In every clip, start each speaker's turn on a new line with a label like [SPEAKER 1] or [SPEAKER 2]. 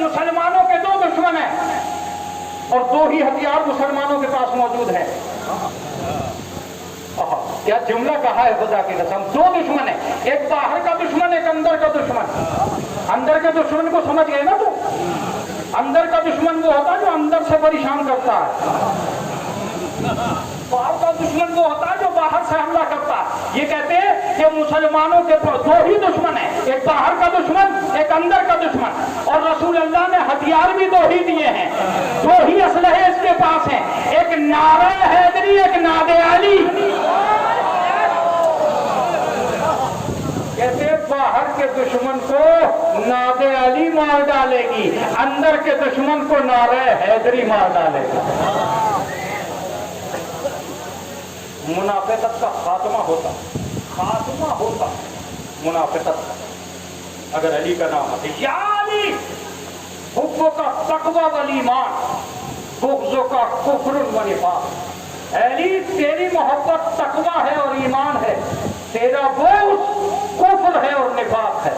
[SPEAKER 1] مسلمانوں کے دو دشمن ہیں اور دو ہی ہتھیار مسلمانوں کے پاس موجود ہیں. کیا جملہ کہا ہے خدا کی قسم. دو دشمن ہیں, ایک باہر کا دشمن, ایک اندر کا دشمن. اندر کے دشمن کو سمجھ گئے نا تو. اندر کا دشمن وہ ہوتا ہے جو اندر سے پریشان کرتا ہے. باہر کا دشمن وہ ہوتا ہے جو باہر سے حملہ کرتا ہے. یہ کہتے ہیں کہ مسلمانوں کے دو ہی دشمن ہیں, ایک باہر کا دشمن, ایک اندر کا دشمن. اور رسول اللہ نے ہتھیار بھی دو ہی دیے ہیں, دو ہی اسلحے اس کے پاس ہیں, ایک نعرہ حیدری, ایک ناد علی. کہتے باہر کے دشمن کو ناد علی مار ڈالے گی, اندر کے دشمن کو نعرہ حیدری مار ڈالے گی. منافقت کا خاتمہ ہوتا منافقت کا اگر علی کا نام آتے. یا علی حبوں کا تقوی والایمان, بغضوں کا کفر و نفاق. علی تیری محبت تقوی ہے اور ایمان ہے, تیرا بغض کفر ہے اور نفاق ہے.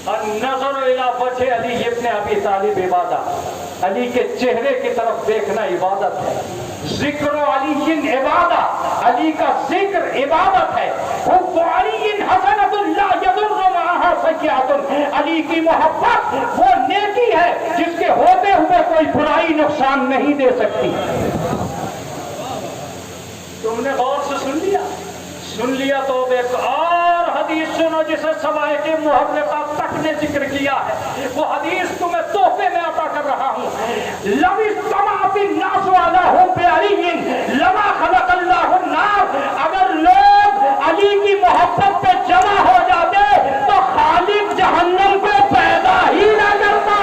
[SPEAKER 1] النظر الی وجہ علی ابن ابی طالب عبادت, علی کے چہرے کی طرف دیکھنا عبادت ہے. ذکر علی عبادت, علی کا ذکر عبادت ہے. حب علی حسنۃ لا یضر معها سیئۃ, علی کی محبت وہ نیکی ہے جس کے ہوتے ہوئے کوئی برائی نقصان نہیں دے سکتی. تم نے غور سے سن لیا تو ایک اور حدیث سنو جسے سوائق محرقہ تک نے ذکر کیا ہے. وہ حدیث تمہیں تحفے میں عطا کر رہا ہوں. لو اجتمعت الناس علی حب علی لما خلق اللہ النار, اگر لوگ علی کی محبت پہ جمع ہو جاتے تو خالق جہنم کو پیدا ہی نہ کرتا.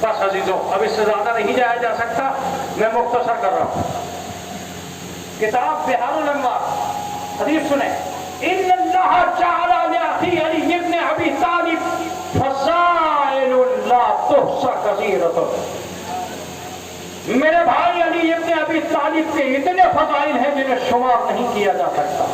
[SPEAKER 1] بس عزیزوں, اب اس سے زیادہ نہیں جایا جا سکتا, میں مختصر کر رہا ہوں. کتاب بحار الانوار, حدیث سنیں. ان اللہ جعل لاخی علی ابن ابی طالب فضائل لا تحصى کثیرۃ. میرے بھائی علی ابن ابی طالب کے اتنے فضائل ہیں جنہیں شمار نہیں کیا جا سکتا.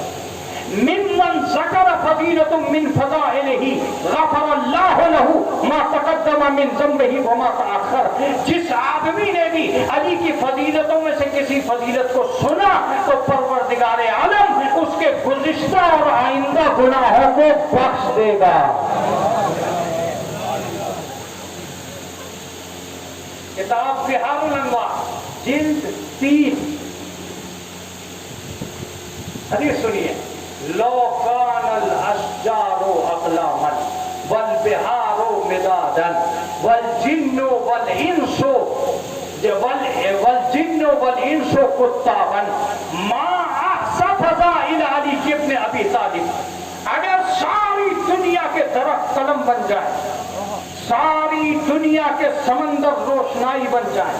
[SPEAKER 1] ممن ذکر فضیلۃ من فضائلہ غفر اللہ لہ ما تقدم من ذنبہ وما تأخر. جس آدمی نے بھی علی کی فضیلتوں میں سے کسی فضیلت کو سنا تو پروردگار عالم اس کے گزشتہ اور آئندہ گناہوں کو بخش دے گا. کتاب بحار الانوار جلد 3, حدیث سنیے. لو کان الاشجار اقلاما والبحار مدادا والجن والانس کتابا ما احصى فضائل علی ابن ابی طالب. اگر ساری دنیا کے درخت قلم بن جائے, ساری دنیا کے سمندر روشنائی بن جائے,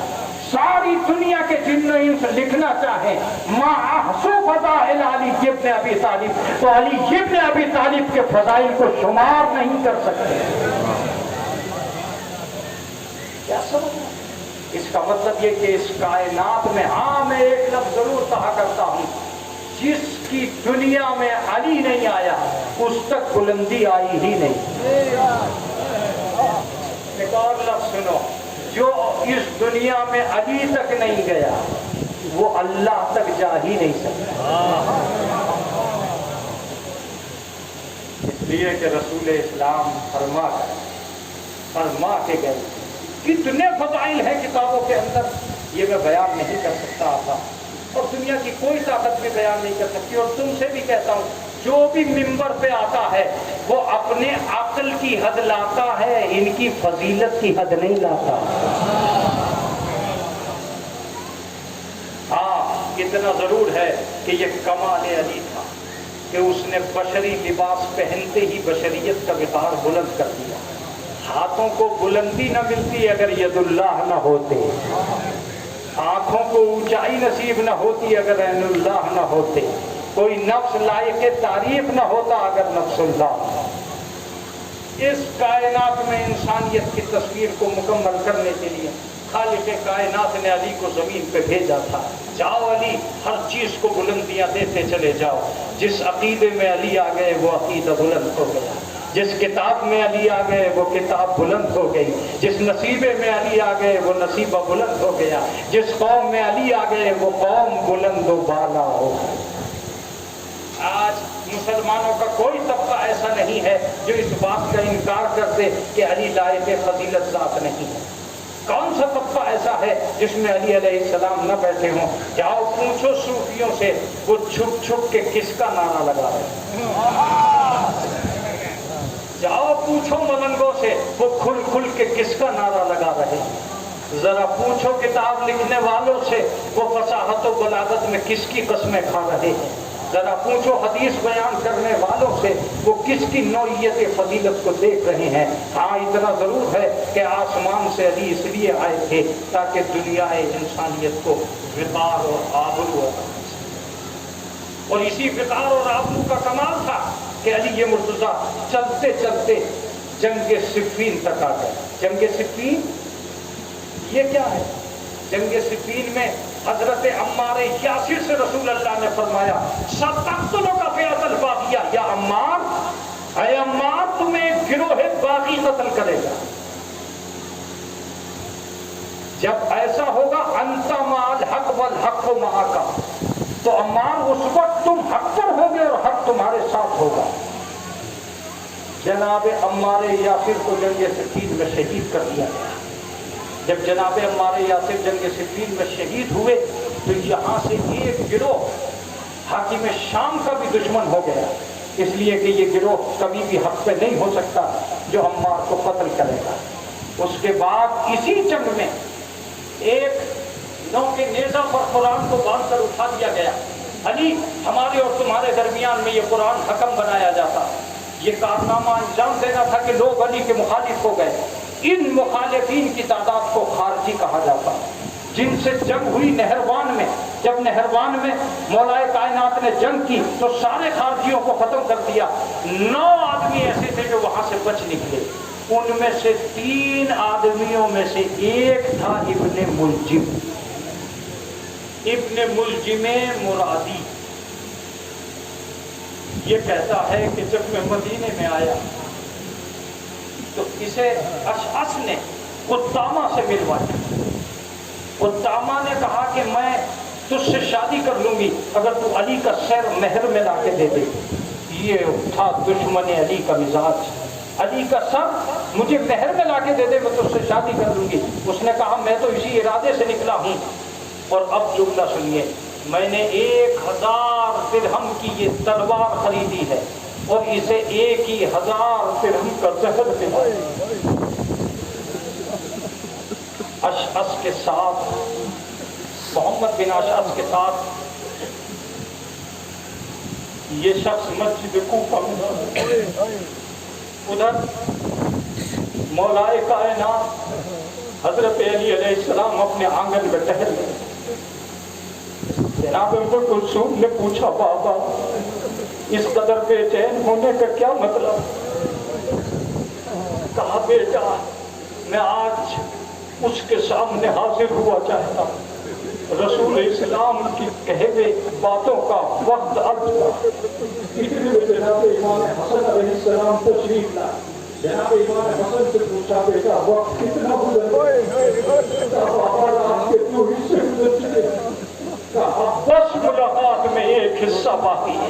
[SPEAKER 1] ساری دنیا کے جن و انس لکھنا چاہیں ما احصو فضائل علی ابن ابی طالب, تو علی ابن ابی طالب کے فضائل کو شمار نہیں کر سکتے. کیا سمجھ؟ اس کا مطلب یہ کہ اس کائنات میں, ہاں میں ایک لفظ ضرور کہا کرتا ہوں, جس کی دنیا میں علی نہیں آیا اس تک بلندی آئی ہی نہیں. ایک اور لفظ سنو, جو اس دنیا میں علی تک نہیں گیا وہ اللہ تک جا ہی نہیں سکتا. اس لیے کہ رسول اسلام فرما کے گئے. کتنے فضائل ہیں کتابوں کے اندر، یہ میں بیان نہیں کر سکتا تھا، اور دنیا کی کوئی طاقت بھی بیان نہیں کر سکتی. اور تم سے بھی کہتا ہوں، جو بھی منبر پہ آتا ہے وہ اپنے عقل کی حد لاتا ہے، ان کی فضیلت کی حد نہیں لاتا. ہاں اتنا ضرور ہے کہ یہ کمال علی تھا کہ اس نے بشری لباس پہنتے ہی بشریت کا وقار بلند کر دیا. ہاتھوں کو بلندی نہ ملتی اگر ید اللہ نہ ہوتے، آنکھوں کو اونچائی نصیب نہ ہوتی اگر عین اللہ نہ ہوتے، کوئی نفس لائق تعریف نہ ہوتا اگر نفس اللہ. اس کائنات میں انسانیت کی تصویر کو مکمل کرنے کے لیے خالق کائنات نے علی کو زمین پہ بھیجا تھا. جاؤ علی، ہر چیز کو بلندیاں دیتے چلے جاؤ. جس عقیدے میں علی آ گئے وہ عقیدہ بلند ہو گیا، جس کتاب میں علی آ گئے وہ کتاب بلند ہو گئی، جس نصیبے میں علی آ گئے وہ نصیبہ بلند ہو گیا، جس قوم میں علی آ گئے وہ قوم بلند و بالا ہو گئی. آج مسلمانوں کا کوئی طبقہ ایسا نہیں ہے جو اس بات کا انکار کر دے کہ علی لائق فضیلت ذات نہیں ہے. کون سا طبقہ ایسا ہے جس میں علی علیہ السلام نہ بیٹھے ہوں؟ جاؤ پوچھو صوفیوں سے، وہ چھپ چھپ کے کس کا نعرہ لگا رہے ہیں. جاؤ پوچھو ملنگوں سے، وہ کھل کھل کے کس کا نعرہ لگا رہے ہیں. ذرا پوچھو کتاب لکھنے والوں سے، وہ فصاحت و بلاغت میں کس کی قسمیں کھا رہے ہیں. ذرا پوچھو حدیث بیان کرنے والوں سے، وہ کس کی نوعیت فضیلت کو دیکھ رہے ہیں. ہاں اتنا ضرور ہے کہ آسمان سے علی اس لیے آئے تھے تاکہ دنیا انسانیت کو وقار اور آبرو عطا کر سکے. اور اسی وقار اور آبرو کا کمال تھا کہ علی یہ مرتضیٰ چلتے چلتے جنگ صفین تک آ گئے. جنگ صفین یہ کیا ہے؟ جنگ صفین میں حضرت عمار یاسر سے رسول اللہ نے فرمایا سَتَقْتُلُكَ فِئَةَ الْبَاغِیَةِ، یا عمار، اے عمار تمہیں ایک گروہ باغی قتل کرے گا. جب ایسا ہوگا انت مع الحق والحق معک، تو عمار اس وقت تم حق پر ہوگے اور حق تمہارے ساتھ ہوگا. جناب عمار یاسر کو جنگ صفین میں شہید کر دیا گیا. جب جناب عمار یاسر جنگ صفین میں شہید ہوئے تو یہاں سے ایک گروہ حاکم شام کا بھی دشمن ہو گیا، اس لیے کہ یہ گروہ کبھی بھی حق پہ نہیں ہو سکتا جو عمار کو قتل کرے گا. اس کے بعد اسی جنگ میں ایک نو کے نیزہ پر قرآن کو باندھ کر اٹھا دیا گیا. علی، ہمارے اور تمہارے درمیان میں یہ قرآن حکم بنایا جاتا. یہ کارنامہ انجام دینا تھا کہ لوگ علی کے مخالف ہو گئے. ان مخالفین کی تعداد کو خارجی کہا جاتا، جن سے جنگ ہوئی نہروان میں. جب نہروان میں مولا کائنات نے جنگ کی تو سارے خارجیوں کو ختم کر دیا. 9 آدمی ایسے تھے جو وہاں سے بچ نکلے. ان میں سے 3 آدمیوں میں سے ایک تھا ابن ملجم. ابن ملجم مرادی. یہ کہتا ہے کہ جب میں مدینے میں آیا تو اسے اشعث نے قدامہ سے ملوایا. قدامہ نے کہا کہ میں تجھ سے شادی کر لوں گی اگر تو علی کا سر مہر میں لا کے دے دے. یہ تھا دشمن علی کا مزاج. علی کا سر مجھے مہر میں لا کے دے دے، میں تجھ سے شادی کر لوں گی. اس نے کہا میں تو اسی ارادے سے نکلا ہوں. اور اب جملہ سنیے، میں نے 1000 درہم کی یہ تلوار خریدی ہے اور اسے 1000 درہم کا زہر دلایا. اشعث کے ساتھ، محمد بن اشعث کے ساتھ یہ شخص مسجد کوفہ میں، ادھر مولائے کائنات حضرت علی علیہ السلام اپنے آنگن میں ٹہل گئے. جناب ام کلثوم نے پوچھا بابا اس قدر بے چین ہونے کا کیا مطلب؟ کہا بیٹا میں آج اس کے سامنے حاضر ہوا چاہتا ہوں. رسول اسلام کی کہے ہوئے باتوں کا وقت اب تھا. جناب امام حسن علیہ السلام تشریف لائے. جناب امام حسن سے پوچھا بیٹا وقت کتنا گزرا؟ بس ملاقات میں ایک حصہ باقی ہے.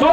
[SPEAKER 1] 2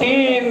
[SPEAKER 1] 3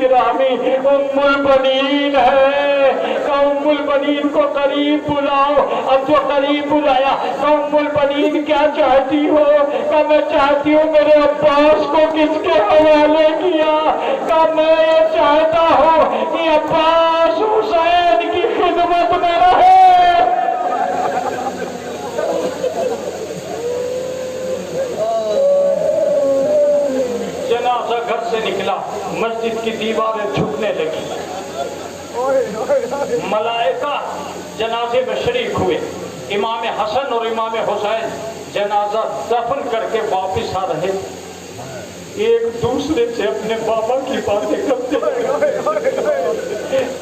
[SPEAKER 1] گرامی ام البنین ہے کہ ام البنین کو قریب بلاؤ. اب جو قریب بلایا کہ ام البنین کیا چاہتی ہو؟ کہ میں چاہتی ہوں میرے عباس کو کس کے حوالے کیا؟ کہ میں یہ چاہتا ہوں کہ عباس حسین کی خدمت میں رہے. جنازہ گھر سے نکلا, مسجد کی دیواریں جھکنے لگی, ملائکہ جنازے میں شریک ہوئے. امام حسن اور امام حسین جنازہ دفن کر کے واپس آ رہے, ایک دوسرے سے اپنے بابا کی باتیں کرتے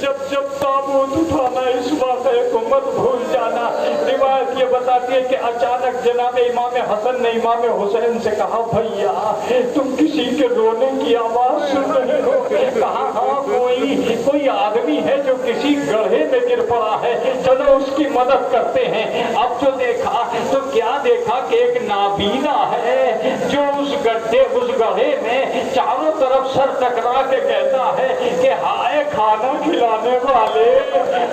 [SPEAKER 1] جب تابوت اٹھانا اس واقعے کو مت بھول جانا. روایت یہ بتاتی ہے کہ اچانک جناب امام حسن نے امام حسین سے کہا بھیا تم کسی کے رونے کی آواز سن رہے ہو؟ کہا ہاں کوئی آدمی ہے جو کسی گڑھے میں گر پڑا ہے, چلو اس کی مدد کرتے ہیں. اب جو دیکھا تو کیا دیکھا کہ ایک نابینا ہے جو اس گڑھے میں چاروں طرف سر ٹکرا کے کہتا ہے کہ ہائے کھانا کھلانے والے,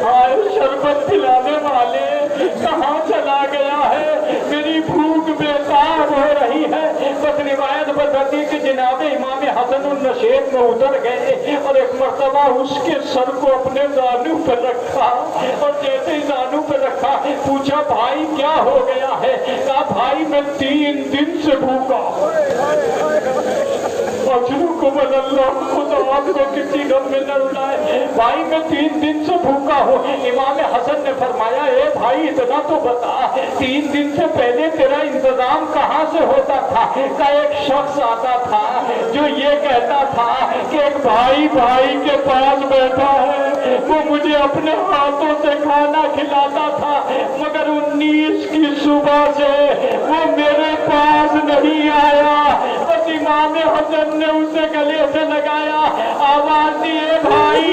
[SPEAKER 1] ہائے شربت پلانے والے, کہاں چلا گیا ہے؟ میری بھوک بیکار ہو رہی ہے. بس روایت بتاتی کہ جناب امام حسن النشیب میں اتر گئے اور ایک مرتبہ اس کے سر کو اپنے زانو پہ رکھا, اور جیسے ہی زانو پہ رکھا پوچھا بھائی کیا ہو گیا ہے؟ کہا بھائی میں 3 دن سے بھوکا. اللہ خدا آپ کو کسی غم میں نہ اڑائے. بھائی میں 3 دن سے بھوکا ہوں. امام حسن نے فرمایا اے بھائی اتنا تو بتا 3 دن سے پہلے تیرا انتظام کہاں سے ہوتا تھا؟ کہ ایک شخص آتا تھا جو یہ کہتا تھا کہ ایک بھائی کے پاس بیٹھا ہے, وہ مجھے اپنے ہاتھوں سے کھانا کھلاتا تھا, مگر 19 کی صبح سے وہ میرے پاس نہیں آیا. بس امام حسن نے اسے گلے سے لگایا, آواز دیے بھائی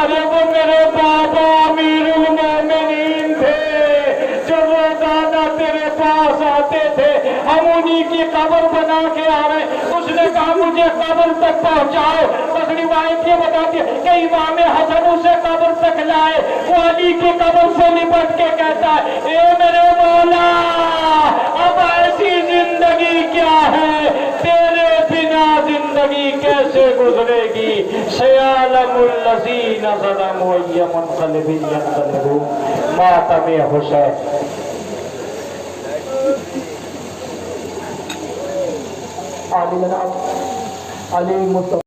[SPEAKER 1] ارے وہ میرے بابا امیر المومنین تھے جو روزانہ تیرے پاس آتے تھے, ہم انہی کی قبر بنا کے آ رہے. اس نے کہا مجھے قبر تک پہنچاؤ. بس روایت یہ بتاتی ہے کہ امام حسن اسے قبر تک لائے. وہ علی کی قبر سے لپٹ کے کہتا ہے اے میرے مولا اب ایسی زندگی کیا ہے, تیرے بنا زندگی کیسے گزرے گی؟ سیعلم الذین ظلموا ای منقلب ینقلبون. ماتم حسین. علی جناب علی مصطفیٰ